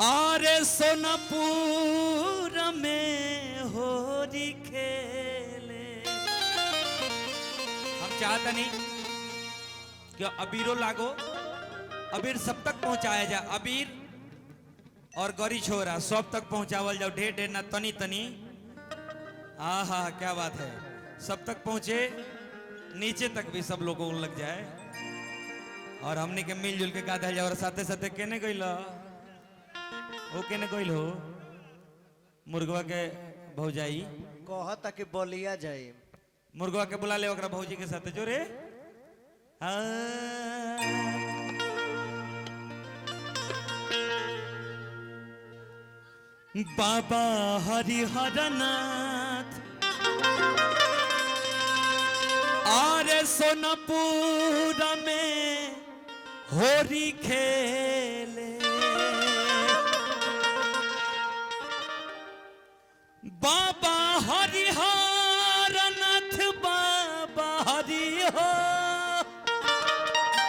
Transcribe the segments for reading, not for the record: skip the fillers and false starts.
आरे सोनपुर में होरी खेले। हम चाहता नहीं कि अबीरो लागो, अबीर सब तक पहुंचाया जाए। अबीर और गौरी छोरा सब तक पहुंचावल जाओ, ढेर ढेर ना तनी तनी। हाँ हाँ क्या बात है, सब तक पहुंचे, नीचे तक भी सब लोगों को लग जाए और हमने के मिलजुल के गाधा जाए। और साथे साथे केने गइल ओ केने गइल हो मुर्गवा के भौजाई कहता कि बलिया जाए। मुर्गवा के बुला ले ओकरा भौजी के साथे जो रे। बाबा हरिहरनाथ आरे सोनपुर में होरी खेले। बाबा हरिहरनाथ बाबा हरि हो,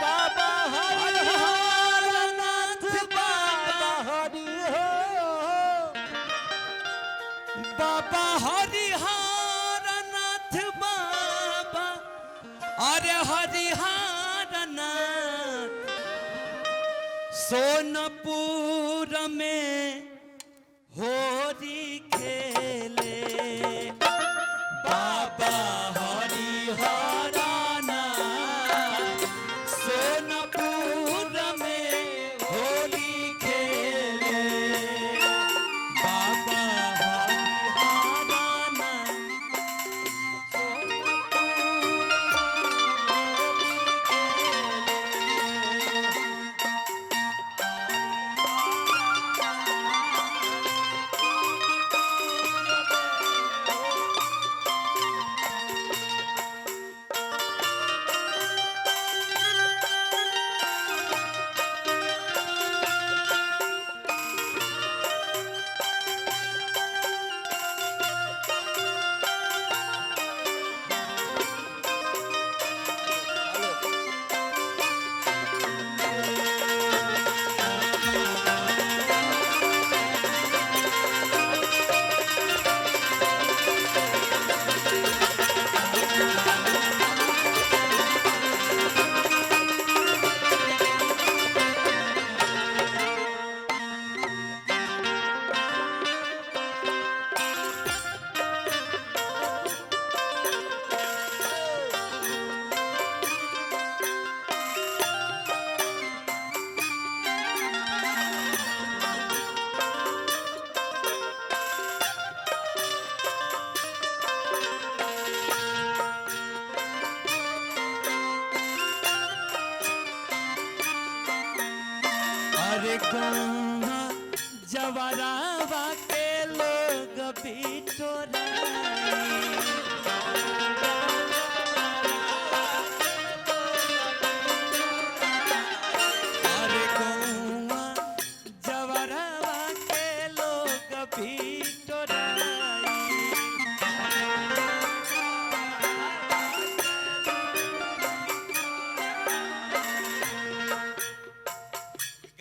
बाबा हरिहरनाथ बाबा हरि हो, बाबा हरिहरनाथ बाबा अरे हरिहरनाथ सोनपुर में होरी खेले। बाबा हरिहरनाथ सोनपुर में होली खेले। बाबा जवरावा के लोग बिटोराई। अरे गौवा जवरावा के लोग बिटोराई।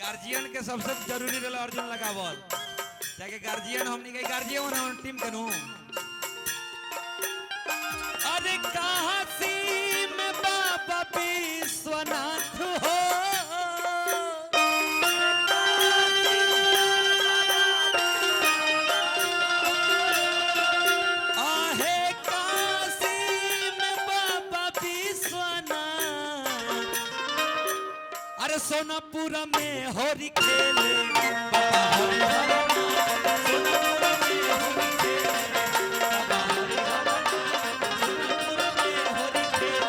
गार्जियन के सबसे जरूरी रहा अर्जुन लगावल, ताकि गार्जियन हमनी के गार्जियन हम टीम के नु। अरे काशी में बाबा विश्वनाथ हो, आहे काशी में बाबा विश्वनाथ। अरे सोनपुर में होरी खेले। बाबा हरिहरनाथ सोनपुर में होरी खेले। बाबा हरिहरनाथ सोनपुर में होरी खेले।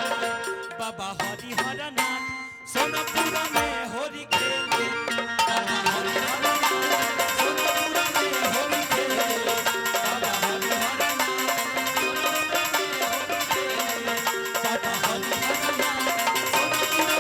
बाबा हरिहरनाथ सोनपुर में होरी खेले। बाबा हरिहरनाथ सोनपुर में होरी खेले। बाबा हरिहरनाथ बाबा हरिहरनाथ सोनपुर में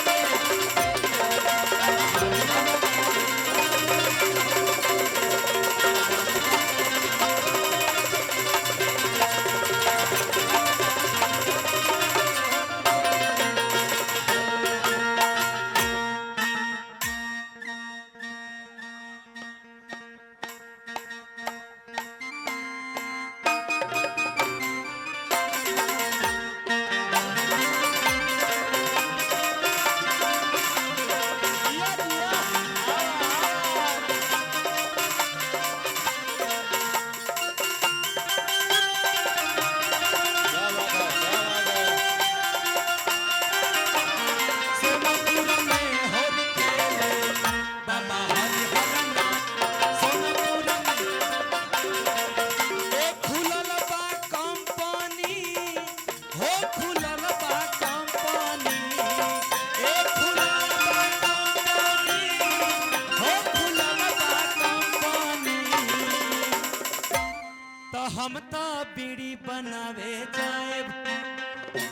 हम तो बीड़ी बनावे जाए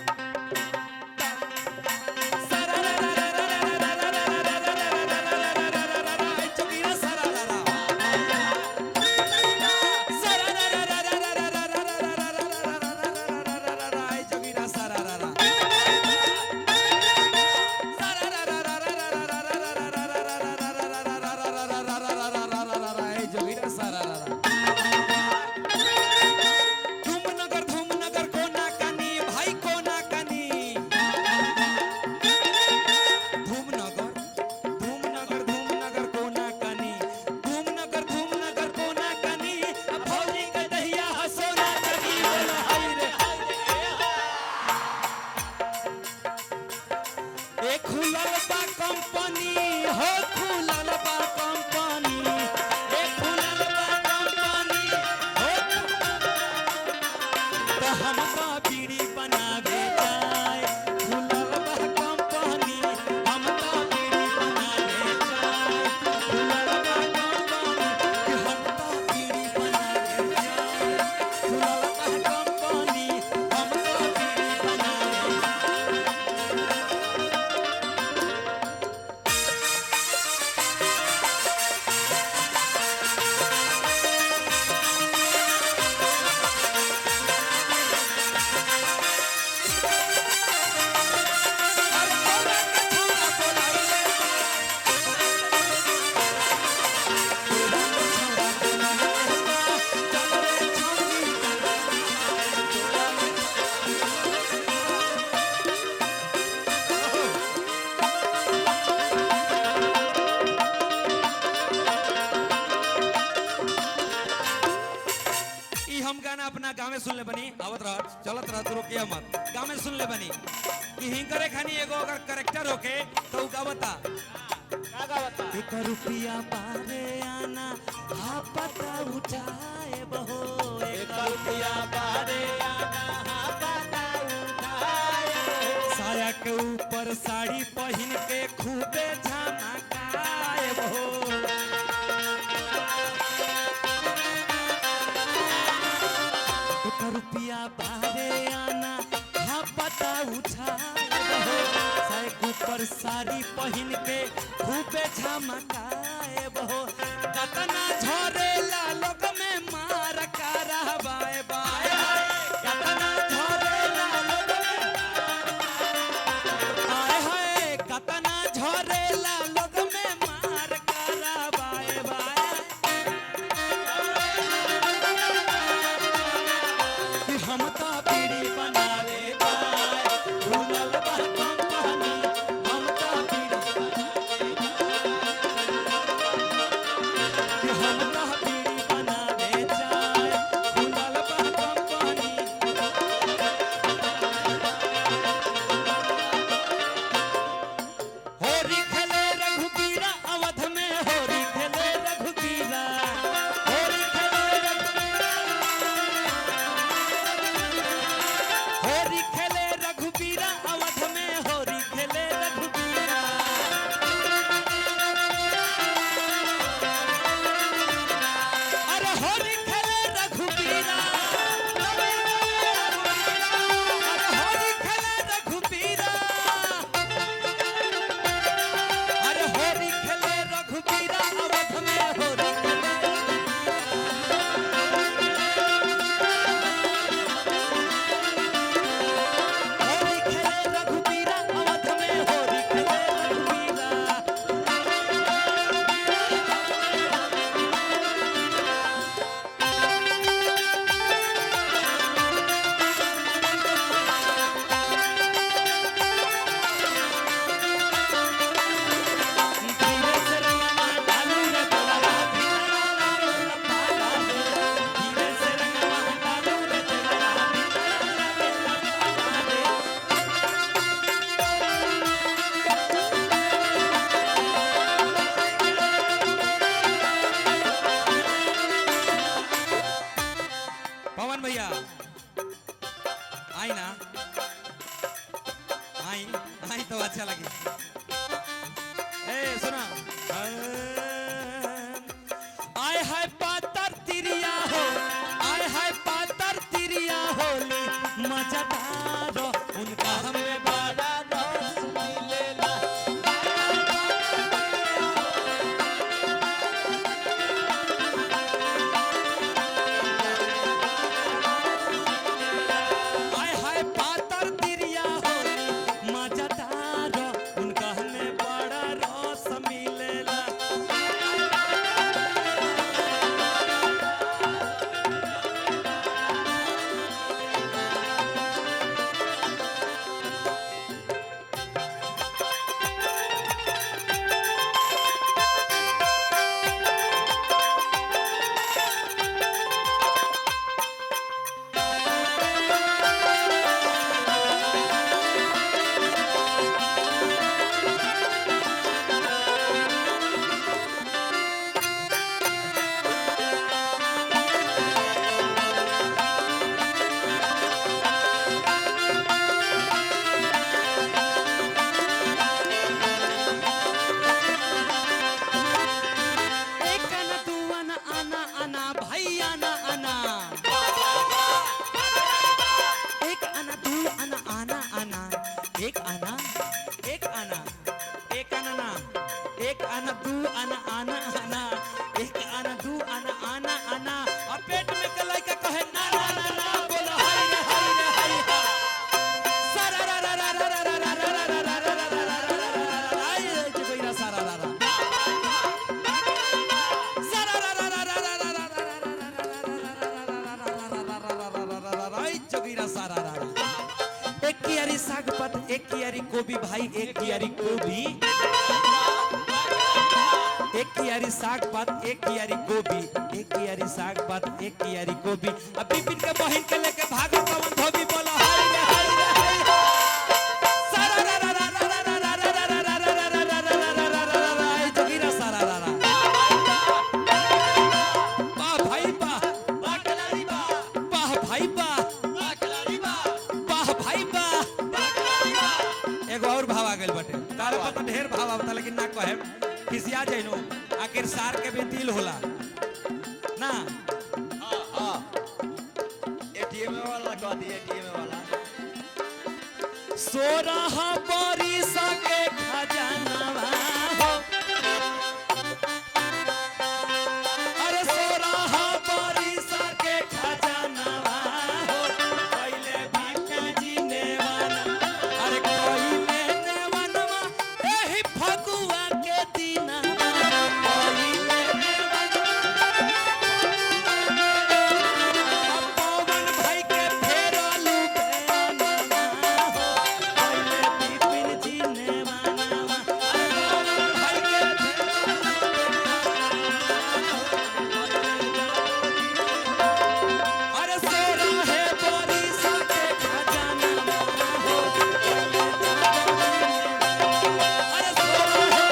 अपना गाँव में सुन ले बनी आवत रह चलत रह तू रोकिया मत गाँव में सुन ले बनी कि हिंकरे खानी एगो अगर करेक्टर होके तो उ गावता का गावता एक रुपया पारे आना हा पता उठाए बहो एक रुपया पारे आना हा पता उठाए साया के ऊपर साड़ी पहन के खूबे झमकाए बहो रुपया बारे आना हा पता उठाए बहो साया के ऊपर साड़ी पहन के खूबे झमकाए बहो कतना झरेला लोग में मार करवाए बाए कतना झरेला लोग में आए हाय कतना झरेला लोग में मार करवाए बाए हम तो पीड़ी बनावे बाए भूलल बा कंपनी हम तो पीड़ी हम तो पीड़ी बनावे जाए भूलल बा कंपनी होरी खेले रघुबीरा अवध में होरी खेले रघुबीरा होरी खेले होरी खेले रघुबीरा अवध में होरी खेले रघुबीरा अरे होरी खेले रघुबीरा अरे होरी खेले रघुबीरा अरे होरी खेले रघुबीरा अवध में होरी खेले होरी खेले रघुबीरा अवध में होरी खेले रघुबीरा धीरे से रंगवा डालू रे तेरा धीरे से रंगवा डालू रे तेरा पवन भैया आई ना आई आई तो अच्छा लगी ए सुना आय हाय पातर तिरिया हो आय हाय पातर जोगिरा सारा रारा एक कियारी साग पात एक कियारी गोभी भाई एक कियारी गोभी एक कियारी साग पात एक कियारी गोभी एक कियारी साग पात एक कियारी गोभी अब बिपिन के बहिन के लेके भागो कवन धोबी बोला हाय रे हाय रे हाय सारा रा रा रा रा रा रा रा रा रा रा जोगिरा सारा रा रा वाह भाई वाह वाह खिलाड़ी वाह वाह भाई वाह वाह खिलाड़ी वाह वाह भाई वाह वाह खिलाड़ी वाह एगो और भाव आ गेल बटे तारे पर तो ढेर भाव आवता लेकिन ना कहे किसिया जइनो आखिर सार के भी दिल होला ना हां हां एटीएम वाला कह दिए एटीएम वाला सोरहा बारिश के खजानवा हो अरे सोरहा बारिश के खजानवा हो पहले भी जी नेवाना अरे कोई नेवानवा एही फगुआ के दिना पवन भाई के फेरलू बेनवा हो पहले बिपिन जी नेवानवा पवन भाई के अरे सोरा है बारिश के खजानवा हो अरे सोरा है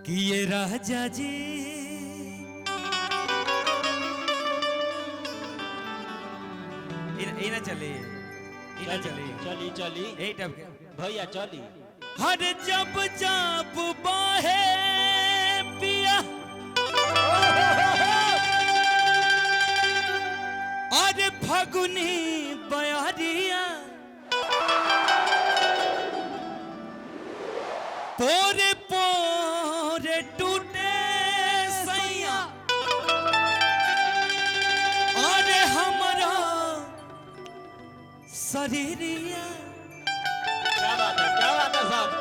कि ये राजा जी इना चले चली चली ए टप के भैया चली हर जब जब बाहे पिया अरे फगुनी बयारिया पोरे पोरे टूटे सैया अरे हमारा शरीरिया क्या बात है साहब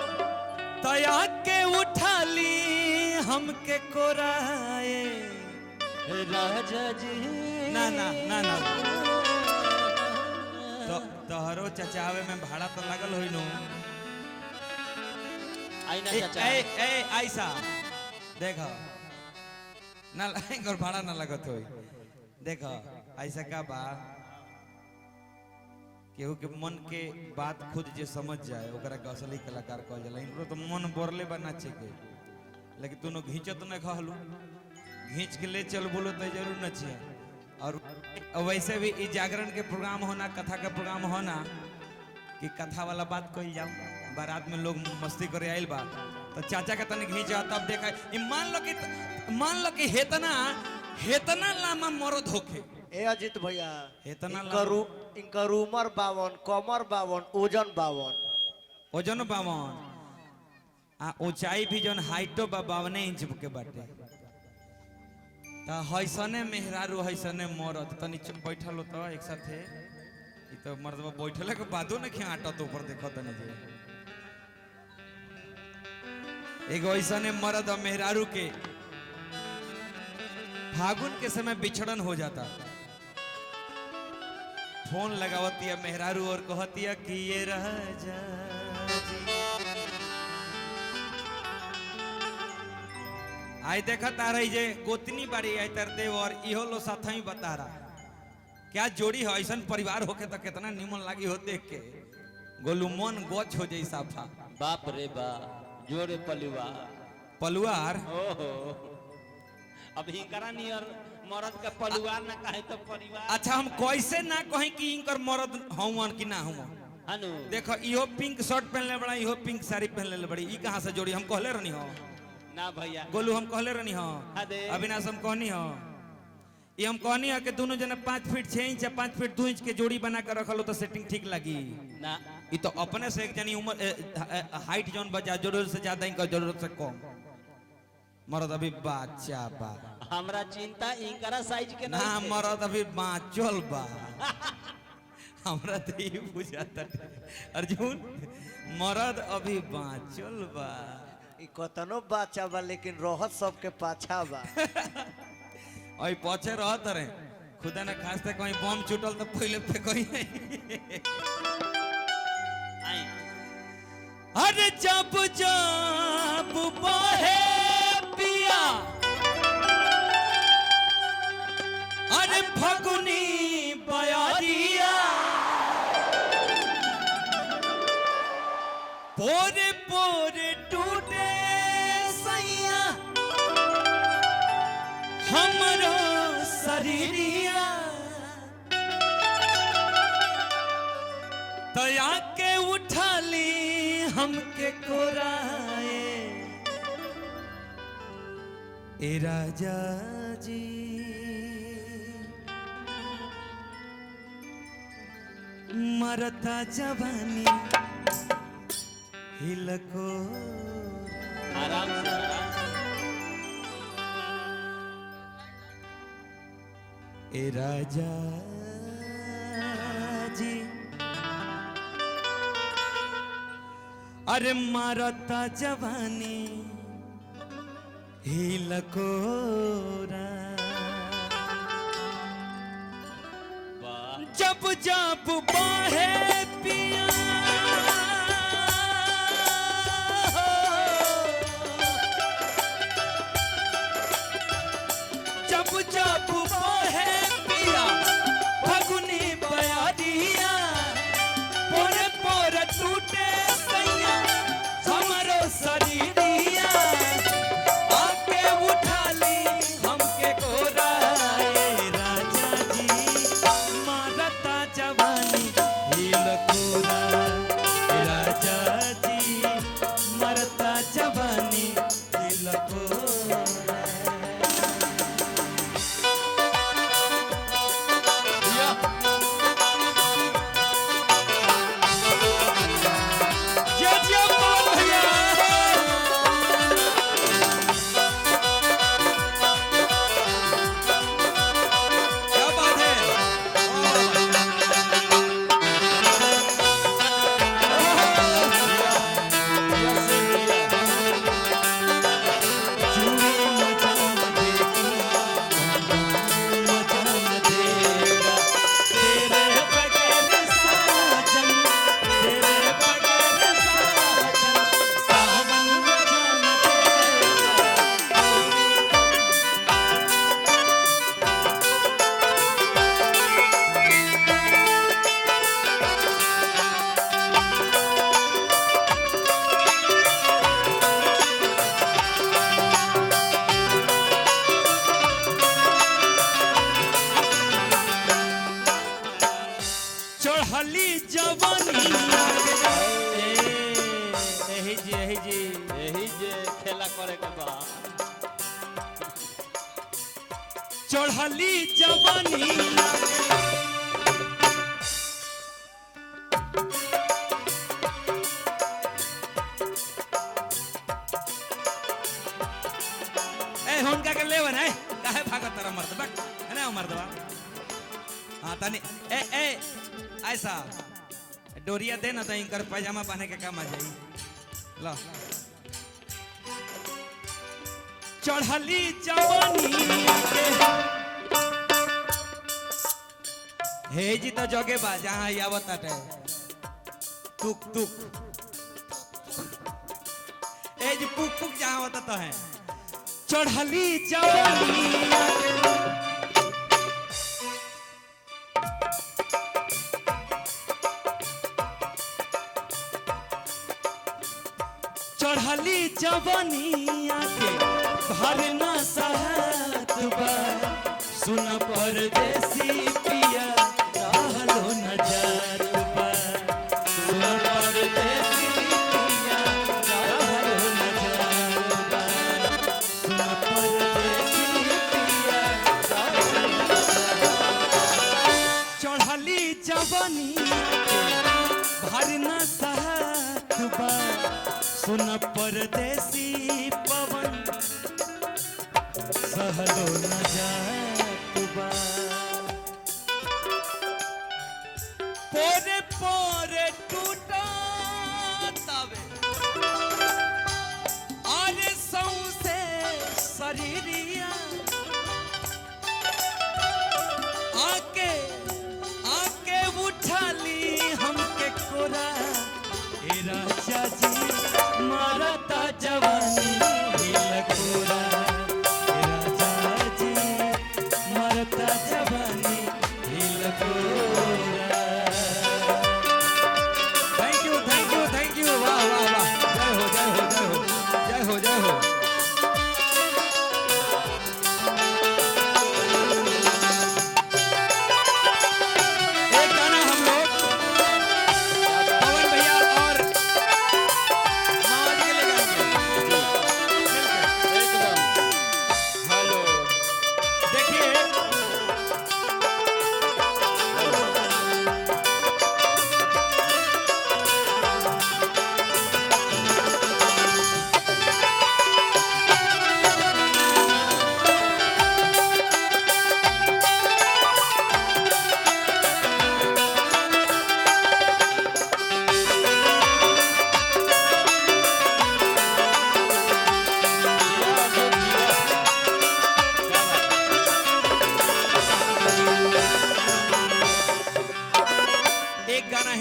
तया के उठा ली हमके कोराए राजा जी ना ना ना ना तो तोहरो चचावे में भाड़ा तो लगल होई नु आईना ए चाचा ए ए ऐसा देखो ना और भाड़ा ना लगत होई देखो ऐसा का बा केहू के मन के बात खुद जे समझ जाए ओकरा के असली कलाकार कहल जाला इनको तो मन बोरले बना के लेकिन तूनो घींचत न कहलू घींच के ले चल बोलो तो जरूर न चाहिए और वैसे भी ई जागरण के प्रोग्राम होना कथा का प्रोग्राम होना कि कथा वाला बात कही जाओ बारात में लोग मस्ती करे आइल बा तो चाचा का तने घींचा तब देखा मान लो कि हेतना लामा मरद होके ए अजित भैया हेतना इनकर उमर 52 कमर 52 ओजन 52 ओजन 52 आ ऊंचाई भी जौन हाइटो बा 52 इंच के बाटे ता हैसने मेहरारू हैसने मरद तनी बैठल हो तो एक साथे ई तो मर्दवा बैठले के बादो न खे आटा तो ऊपर देखो तनी जे एगो ऐसने मर्द और मेहरारू के फागुन के समय बिछड़न हो जाता। फोन लगावती है मेहरारू और कहती है कि ये राजा जी। आई देखा तारा जे गोतनी बाड़ी आई तर देव और इहो लो साथ ही बता रहा क्या जोड़ी है। ऐसा परिवार होके तो कितना निमन लागी हो देख के गोलू मन गोच हो जाई साफा। बाप रे बाप जोरे परिवार पलुआर ओहो अब हिंकरा नियर मरद का परिवार ना कहे तो परिवार। अच्छा हम कैसे ना कहें कि इनकर मर्द हवन कि ना हुआ। हनु देखो इहो पिंक शर्ट पहनले बड़ा इहो पिंक साड़ी पहनले बड़ी ई कहां से जोड़ी हम कहले रहनी हो ना भैया गोलू हम कहले रहनी हो अरे अविनाश हम कहनी हो ये हम कहनी हो कि दोनों जने 5 फीट 6 इंच या 5 फीट 2 इंच के जोड़ी बना कर रखल हो तो सेटिंग ठीक लगी ना। ये तो अपने से एक जनी उम्र हाइट जोन बजा जरूरत से ज्यादा इनका जरूरत से कम मर्द अभी बच्चा बा। हमरा चिंता इनकरा साइज के ना नहीं मर्द अभी बाँचल बा। हमरा तो ये बुझाता अर्जुन मर्द अभी बाँचल बा। ई कतनो बाचा बा लेकिन रहत सबके पाछा बा। और पछे रहत रहे खुदा ना खास्ते कहीं बम छूटल तो पहले फेंकोई नहीं। आई अरे जब जब बहे पिया अरे फगुनी बयारिया पोरे पोरे टूटे सैया हमरो शरीरिया तया के उठा ली हमके कोराए ए राजा जी मरता जवानी हिलको आराम से ए राजा जी अरे मारता जवानी हिलकोरा वाह जब जब बाहे पिया जब जब बाहे पिया फगुनी बयारिया पोरे पोरे टूटे सैया हमरो शरीरिया आके उठा ली हमके कोराए राजा जी मारता जवानी हिल कोरा राजा जी मरता जवानी हिल कोरा जय जय बोल भैया क्या बात है चूड़ी मचान देखी मचान देगा तेरे बगैर साजन तेरे बगैर साजन सावन मचान देगा चढ़ली जवानी एही जी यही जे खेला करे के बा चढ़ली जवानी ए हुनका के लेवन है काहे भागत तारा मर्द बक है ना मर्दवा हां तनी ए ए ऐसा डोरिया दे ना तो इनकर पैजामा पहने के काम आ जाई लो चढ़ली जवानी के हे जी तो जगे बा जहाँ आवत आटे तुक तुक ए जी पुक पुक जहाँ होता तो है चढ़ली जवानी चढ़ली जवानिया के भरना सहत बा सुन परदेसी पिया रहलो न जात बा सुन परदेसी पिया रहलो न जात बा सुन परदेसी पिया रहलो न जात बा। चढ़ली जवानिया के भरना सहत बा सुन परदेसी पवन सहलो न जात बा पोरे पोरे टूटा तबे अरे सौसे शरीरिया आके आके उठाली हमके कोरा ए राजा जी मरता जवानी लकोरा राजा जी मरता जवानी लकोरा। थैंक यू वाह वाह वाह जय हो जय हो जय हो जय हो जय हो। एक गाना हम लोग पवन भैया और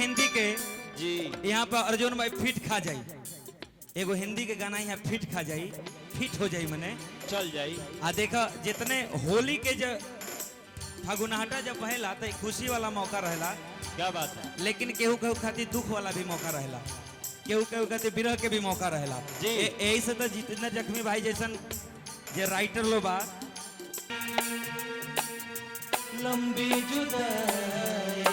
हिंदी के जी यहाँ पर अर्जुन भाई फिट खा जाई एगो हिंदी के गाना यहाँ फिट खा जाई फिट हो जाई मने चल जाई आ देखा जितने होली के जब फागुनहटा जब पहला तो खुशी वाला मौका रहला क्या बात है लेकिन केहू केहू खातिर दुख वाला भी मौका रहला केहू केहू खातिर विरह के भी मौका रहला यही से तो जितना जख्मी भाई जैसन जे राइटर लो बा लंबी जुदाई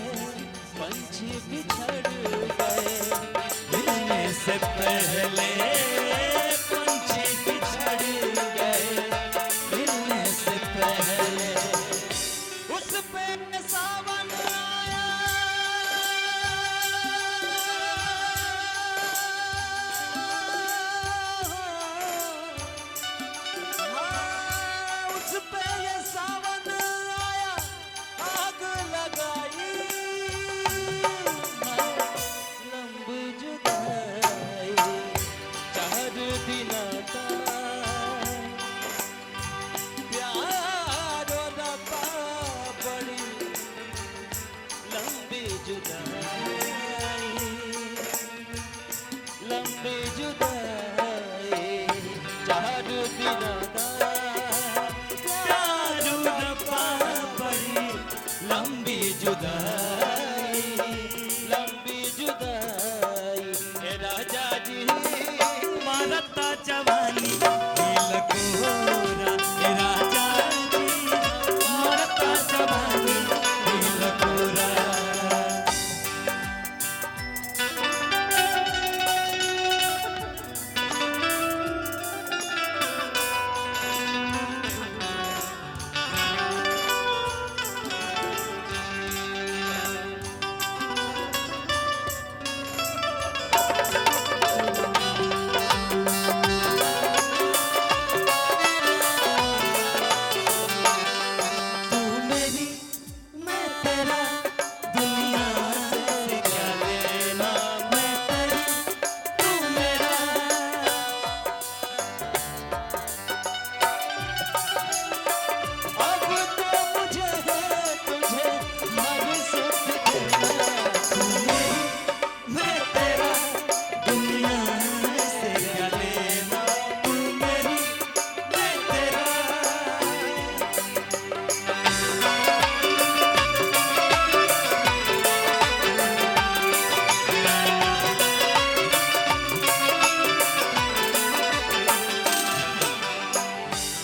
पंछी बिछड़ गए मिलने से पहले पंछी बिछड़ गए मिलने से पहले उस पे सावन आया उस पे ये सावन आया आग लगाई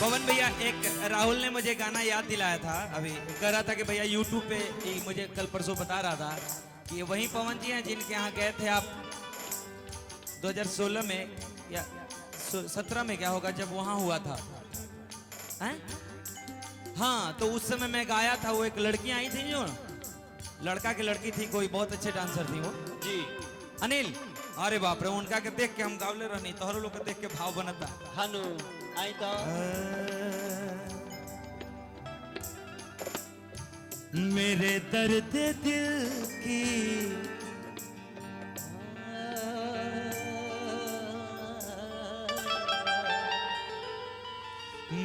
पवन भैया एक राहुल ने मुझे गाना याद दिलाया था अभी, कह रहा था कि भैया यूट्यूब पे मुझे कल परसों बता रहा था कि वही पवन जी हैं जिनके यहाँ गए थे आप 2016 में या 17 में, क्या होगा जब वहाँ हुआ था हैं? हाँ, तो उस समय मैं गाया था, वो एक लड़की आई थी जो लड़का की लड़की थी, कोई बहुत अच्छे डांसर थी वो जी अनिल। अरे बाप रे, उनका के देख के हम गावले रहनी, तोहरो लोग के देख के भाव बनता। हनु आई तो मेरे दर्द दिल की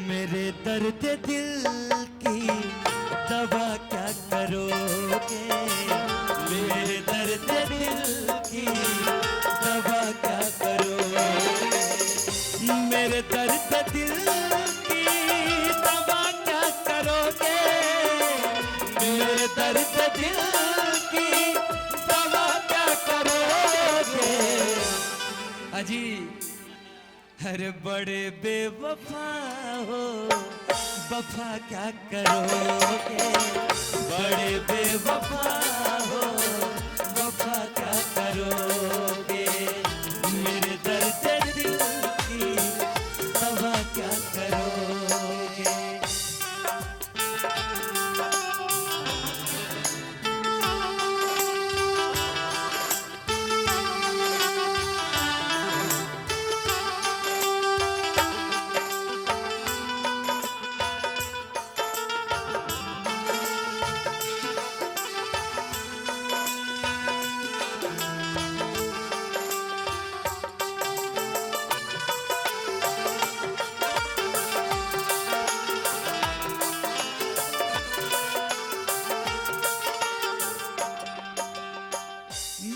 मेरे दर्द दिल की दवा क्या करोगे, मेरे दर्द दिल की दवा क्या करोगे, मेरे दर्द दिल की दवा क्या करोगे, मेरे दर्द दिल की दवा क्या करोगे। अजी अरे बड़े बेवफा हो, वफा क्या करोगे, बड़े बेवफा हो, वफा क्या करोगे, मेरे दर्द दिल की दवा क्या करोगे।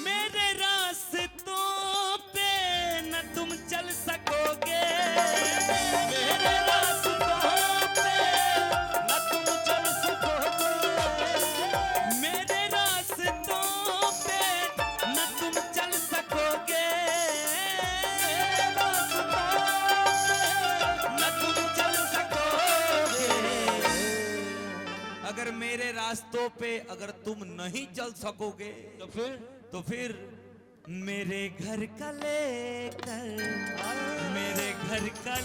मेरे रास्तों पे न तुम चल सकोगे, मेरे रास्तों पे न तुम चल सकोगे, मेरे रास्तों पे न तुम चल सकोगे, न तुम चल सकोगे। अगर मेरे रास्तों पे अगर तुम नहीं चल सकोगे तो फिर मेरे घर का लेकर, मेरे घर का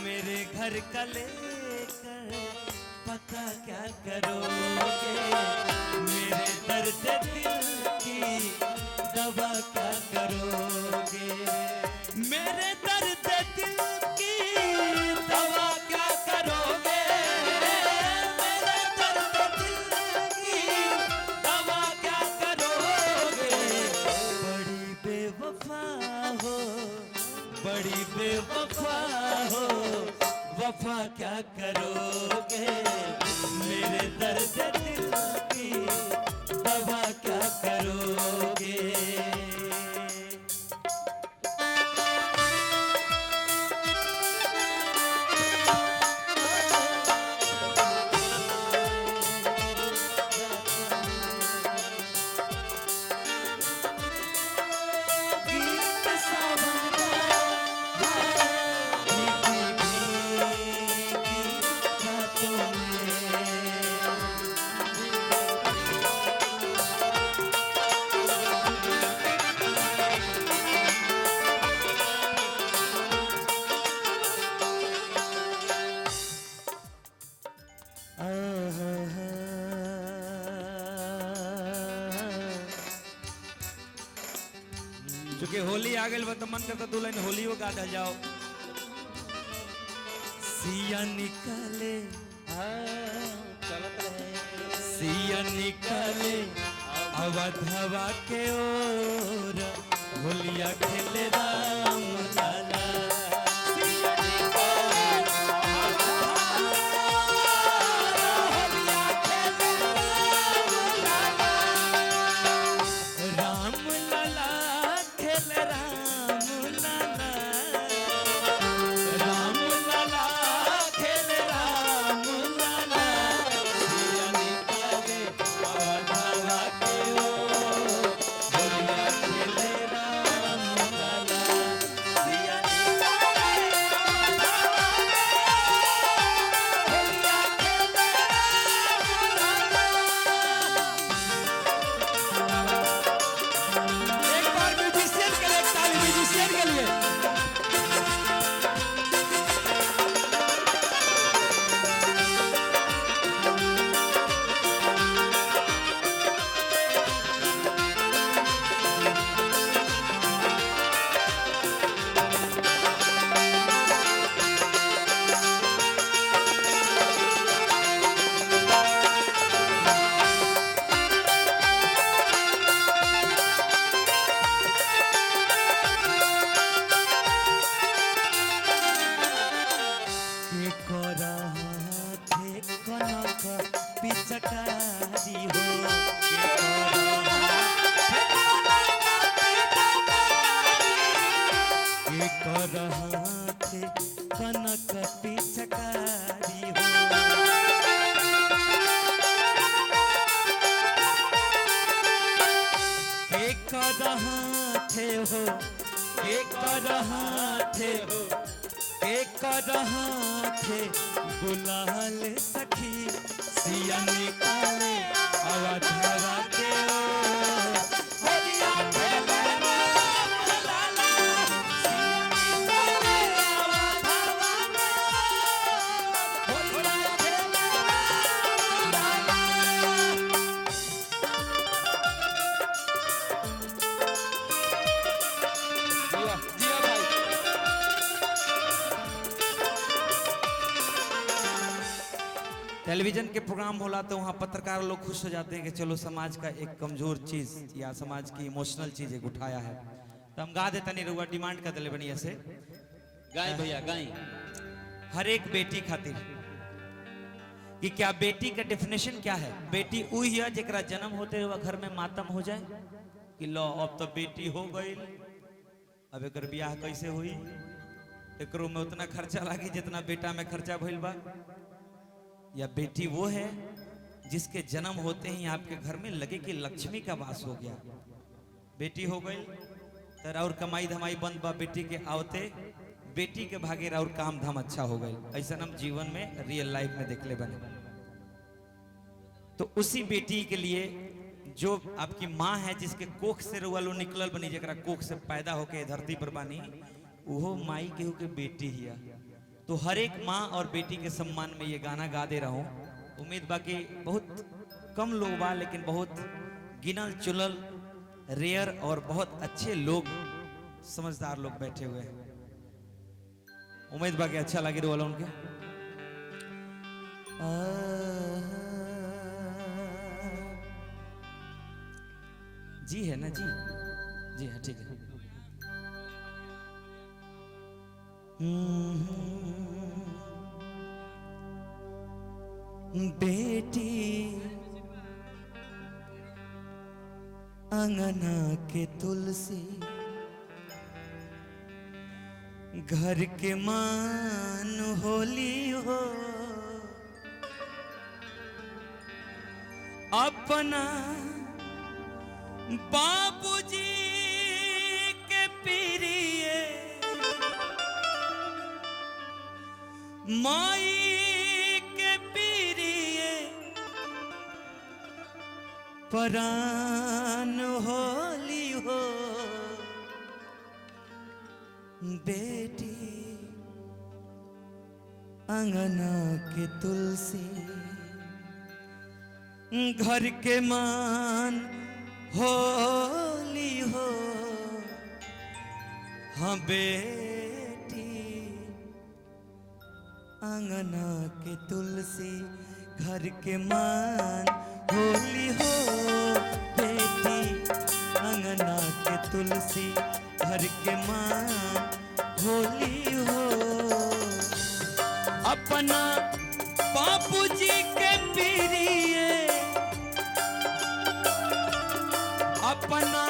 मेरे घर का लेकर पता क्या करोगे, मेरे दर्द दिल की दवा क्या करोगे, मेरे दर्द दिल की दवा क्या करोगे, मेरे दर्द दिल की दवा क्या करोगे। बड़ी बेवफा हो, बड़ी बेवफा हो, वफा क्या करोगे, मेरे दर्द दिल की दवा क्या करोगे। गीत सावंता रातों में चूंकि होली आ गई तो मन करता दुल्हन होली वो गा दल जाओ। सिया निकाले चलत रहे सिया निकाले अवधवा के ओर, होलिया खेले राम लाला। सिया निकाले होलिया खेले राम लाला, खेले राम लाला, राम लाला खेले राम लाला। सिया निकाले अवधवा के ओर, होलिया खेले राम लाला। सिया पिचकारी हो के कर हाथे कनक पिचकारी हो के कर हाथे हो के कर हाथे हो एक हाथे गुलाल सखी सिया निकाले अवधवा के ओ होलिया खेले रे लाला सिया निकाले अवधवा के होलिया खेले लाला जिया जिया भाई टेलीविजन के प्रोग्राम होला तो वहाँ पत्रकार लोग खुश हो जाते हैं कि चलो समाज का एक कमजोर चीज या समाज की इमोशनल चीज एक उठाया है, तो हम गा देता नहीं रुआ डिमांड कर दिले बनी ऐसे गाय भैया गाय हर एक बेटी खातिर कि क्या बेटी का डेफिनेशन क्या है। बेटी वही है जरा जन्म होते हुए घर में मातम हो जाए कि लो अब तो बेटी हो गई, अब एक ब्याह कैसे हुई, एकरो में उतना खर्चा लागी जितना बेटा में खर्चा भइल बा। या बेटी वो है जिसके जन्म होते ही आपके घर में लगे कि लक्ष्मी का वास हो गया, बेटी हो गई तर और कमाई धमाई बंद बा, बेटी के आवते बेटी के भागे और काम धाम अच्छा हो गई। ऐसा हम जीवन में रियल लाइफ में देख ले बने। तो उसी बेटी के लिए जो आपकी माँ है जिसके कोख से रुआलो निकलल बनी, जरा कोख से पैदा होके धरती पर बानी, वो माई केहू के बेटी ही है। तो हर एक माँ और बेटी के सम्मान में ये गाना गा दे रहा हूँ। उम्मीद बाकी बहुत कम लोग बा लेकिन बहुत गिनल चुनल रेयर और बहुत अच्छे लोग समझदार लोग बैठे हुए हैं। उम्मीद बाकी अच्छा लगे रो वाला उनके जी है ना जी, जी हाँ ठीक है। बेटी अंगना के तुलसी घर के मान होली हो, अपना बाबूजी के प्रिय माई के प्रिय परान होली हो। बेटी अंगना के तुलसी घर के मान होली हो। हाँ बेटी अंगना के तुलसी घर के मान होली हो। बेटी अंगना के तुलसी घर के मान होली हो। अपना बापूजी के प्रिय अपना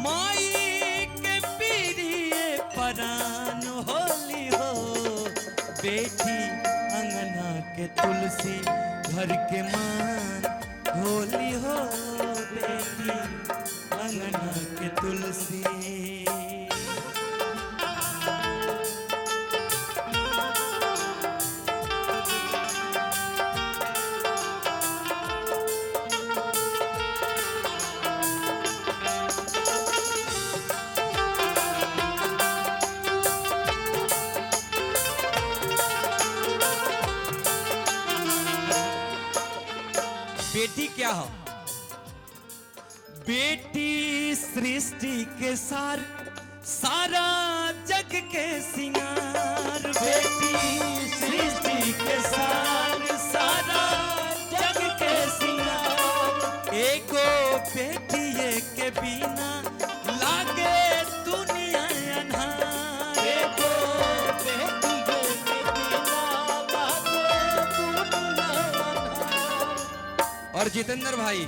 माई के प्रिय परान होली हो। बेटी अंगना के तुलसी घर के मान होली हो। बेटी अंगना के तुलसी बेटी क्या हो? बेटी सृष्टि के सारा जग के सिंगार। बेटी सृष्टि के सारा जग के सिंगार। एगो बेटिए के बिना लागे दुनिया अन्हार। एगो बेटिए के बिना लागे दुनिया अन्हार। और जितेंद्र भाई,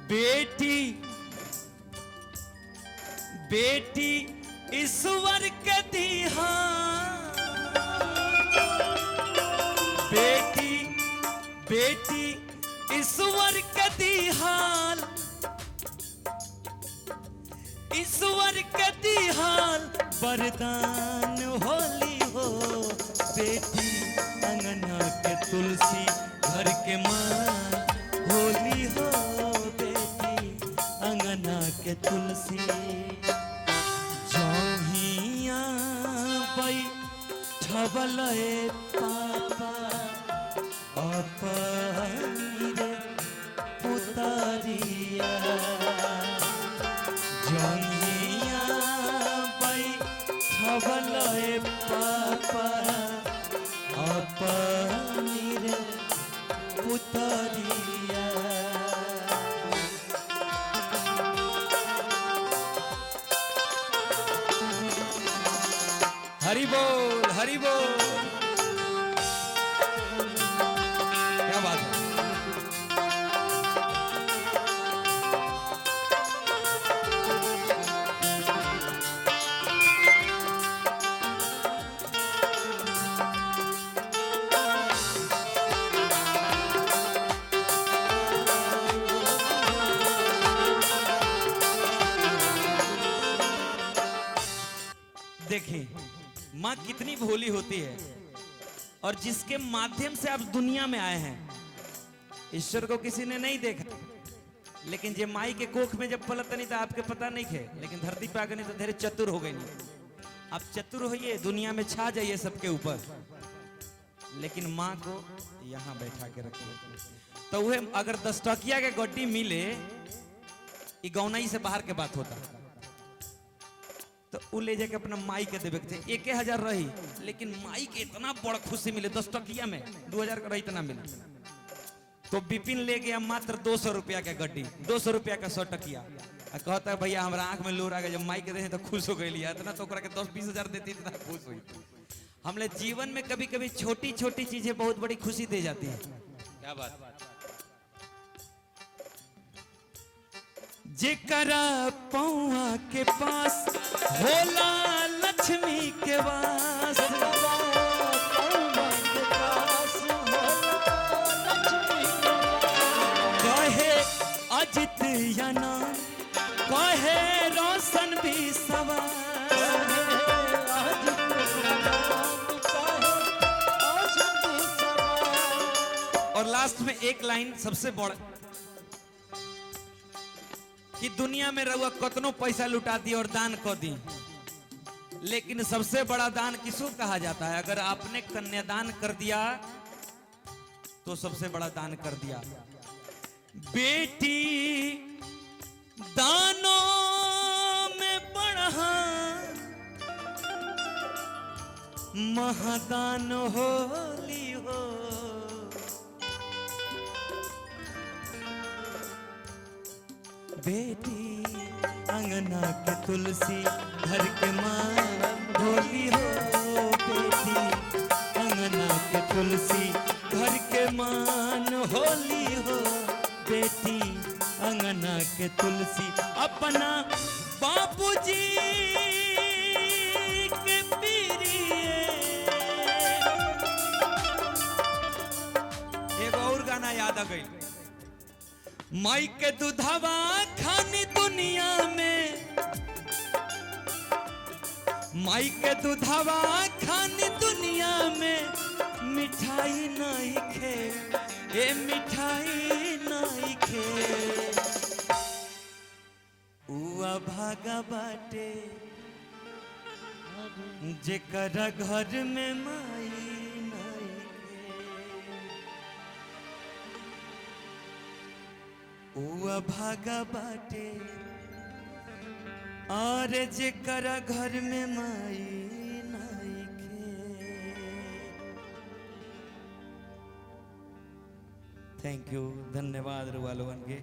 बेटी बेटी ईश्वर के दिहा, बेटी बेटी ईश्वर के दिहाल, ईश्वर के दिहाल वरदान होली हो। बेटी अंगना के तुलसी घर के मान होली हो। बेटी अंगना के तुलसी जौहिया बैठबल पापा अपनी रे पुतरिया, जौहिया बैठबल पापा अपनी रे पुतरिया। हरि बोल, हरि बोल। क्या बात है। देखिए माँ कितनी भोली होती है, और जिसके माध्यम से आप दुनिया में आए हैं, ईश्वर को किसी ने नहीं देखा, लेकिन जे माई के कोख में जब पलत नहीं था आपके पता नहीं थे, लेकिन धरती पे आ गए तो धीरे चतुर हो गए नहीं। आप चतुर होइए, दुनिया में छा जाइए सबके ऊपर, लेकिन माँ को यहाँ बैठा के रखिए। तो वह अगर 10 टकिया के गड्डी मिले, गौनाई से बाहर के बात होता, तो उ ले जाके अपना माई के देवे थे। 1000 रही, लेकिन माई के इतना बड़ खुशी मिले 10 टकिया में, 2000 का रही इतना मिला। तो बिपिन ले गया मात्र 200 रुपया का गड्डी, 200 रुपया का 100 टकिया। कहता है भैया हमारा आंख में लोर आ गया, जब माई के दे तो खुश हो गई लिया इतना, तो के 10-20 हजार देती इतना खुश हुई। हमने जीवन में कभी कभी छोटी छोटी चीजें बहुत बड़ी खुशी दे जाती है। क्या बात। जेकरा पौआ के पास होला लक्ष्मी के वास, कहे अजित याना कहे रोशन भी सवार। और लास्ट में एक लाइन सबसे बड़ा, कि दुनिया में रहुआ कतनो पैसा लुटा दी और दान कर दी, लेकिन सबसे बड़ा दान किसको कहा जाता है? अगर आपने कन्यादान कर दिया तो सबसे बड़ा दान कर दिया। बेटी दानों में बढ़ा महादान होली हो। बेटी अंगना के तुलसी घर के मान होली हो। बेटी अंगना के तुलसी घर के मान होली हो। बेटी अंगना के तुलसी अपना बाबूजी के पीरिए। एक और गाना याद आ गई, माई के दूधवा खानी दुनिया में, माई के दूधवा खानी दुनिया में, मिठाई नहीं खे ए मिठाई नहीं खे। उआ भागा बाटे जेकरा घर में माई नहीं खे। उआ भागा बाटे और जेकरा घर में माई नहीं खे। थैंक यू, धन्यवाद रुआ लोगन के।